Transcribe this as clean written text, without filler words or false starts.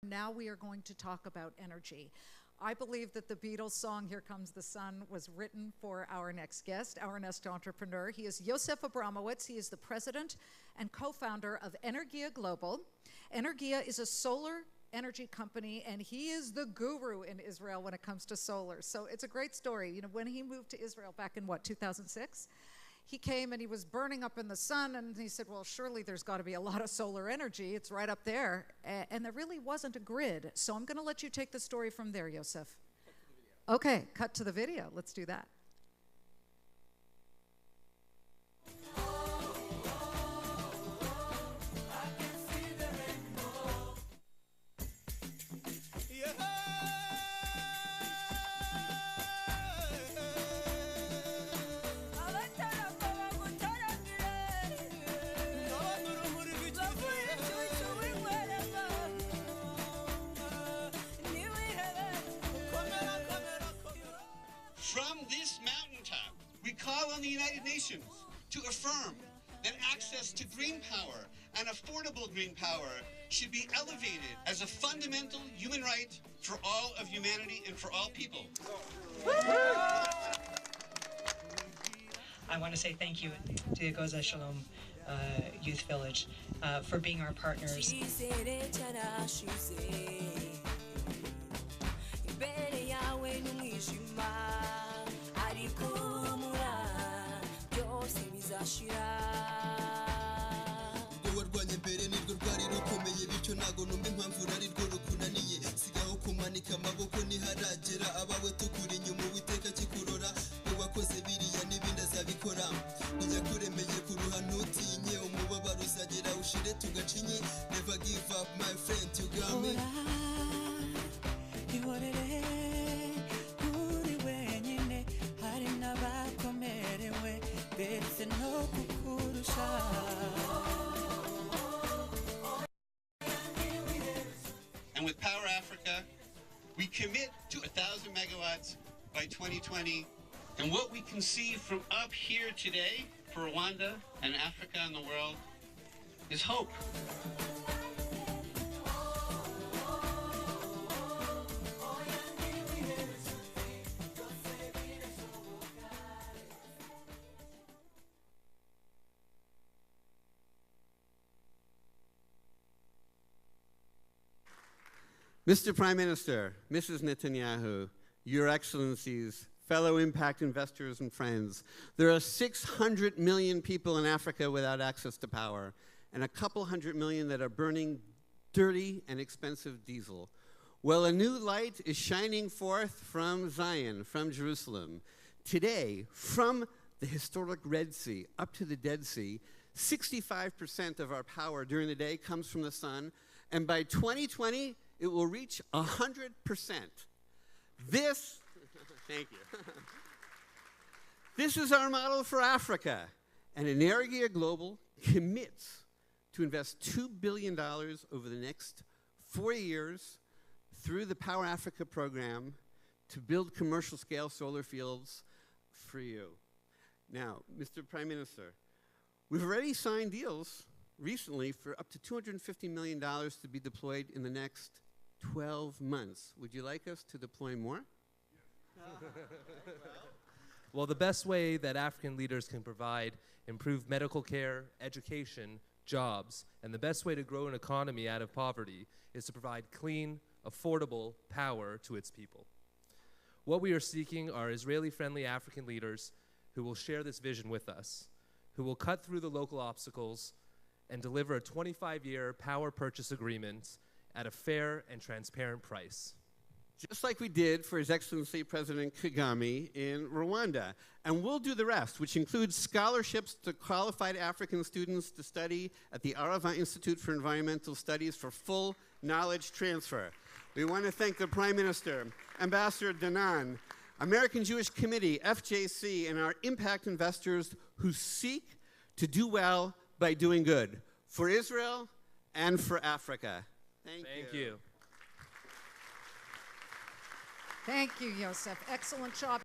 Now we are going to talk about energy. I believe that the Beatles song, Here Comes the Sun, was written for our next guest, our next entrepreneur. He is Yosef Abramowitz. He is the president and co-founder of Energiya Global. Energiya is a solar energy company, and he is the guru in Israel when it comes to solar. So it's a great story. You know, when he moved to Israel back in, 2006? He came and he was burning up in the sun, and he said, well, surely there's got to be a lot of solar energy. It's right up there. And there really wasn't a grid. So I'm going to let you take the story from there, Yosef. Okay, cut to the video. Let's do that. From this mountaintop, we call on the United Nations to affirm that access to green power and affordable green power should be elevated as a fundamental human right for all of humanity and for all people. I want to say thank you to the Goza Shalom Youth Village for being our partners. Never give up, my friend, you got me. And with Power Africa, we commit to 1,000 megawatts by 2020. And what we can see from up here today for Rwanda and Africa and the world is hope. Mr. Prime Minister, Mrs. Netanyahu, Your Excellencies, fellow impact investors and friends, there are 600 million people in Africa without access to power, and a couple hundred million that are burning dirty and expensive diesel. Well, a new light is shining forth from Zion, from Jerusalem. Today, from the historic Red Sea up to the Dead Sea, 65% of our power during the day comes from the sun, and by 2020, it will reach 100%. This, thank you. This is our model for Africa, and Energiya Global commits to invest $2 billion over the next 4 years through the Power Africa program to build commercial-scale solar fields for you. Now, Mr. Prime Minister, we've already signed deals recently for up to $250 million to be deployed in the next 12 months. Would you like us to deploy more? Well, the best way that African leaders can provide improved medical care, education, jobs, and the best way to grow an economy out of poverty is to provide clean, affordable power to its people. What we are seeking are Israeli-friendly African leaders who will share this vision with us, who will cut through the local obstacles and deliver a 25-year power purchase agreement at a fair and transparent price. Just like we did for His Excellency President Kagame in Rwanda. And we'll do the rest, which includes scholarships to qualified African students to study at the Arava Institute for Environmental Studies for full knowledge transfer. We want to thank the Prime Minister, Ambassador Danan, American Jewish Committee, FJC, and our impact investors who seek to do well by doing good for Israel and for Africa. Thank you. Thank you, Yosef. Excellent job.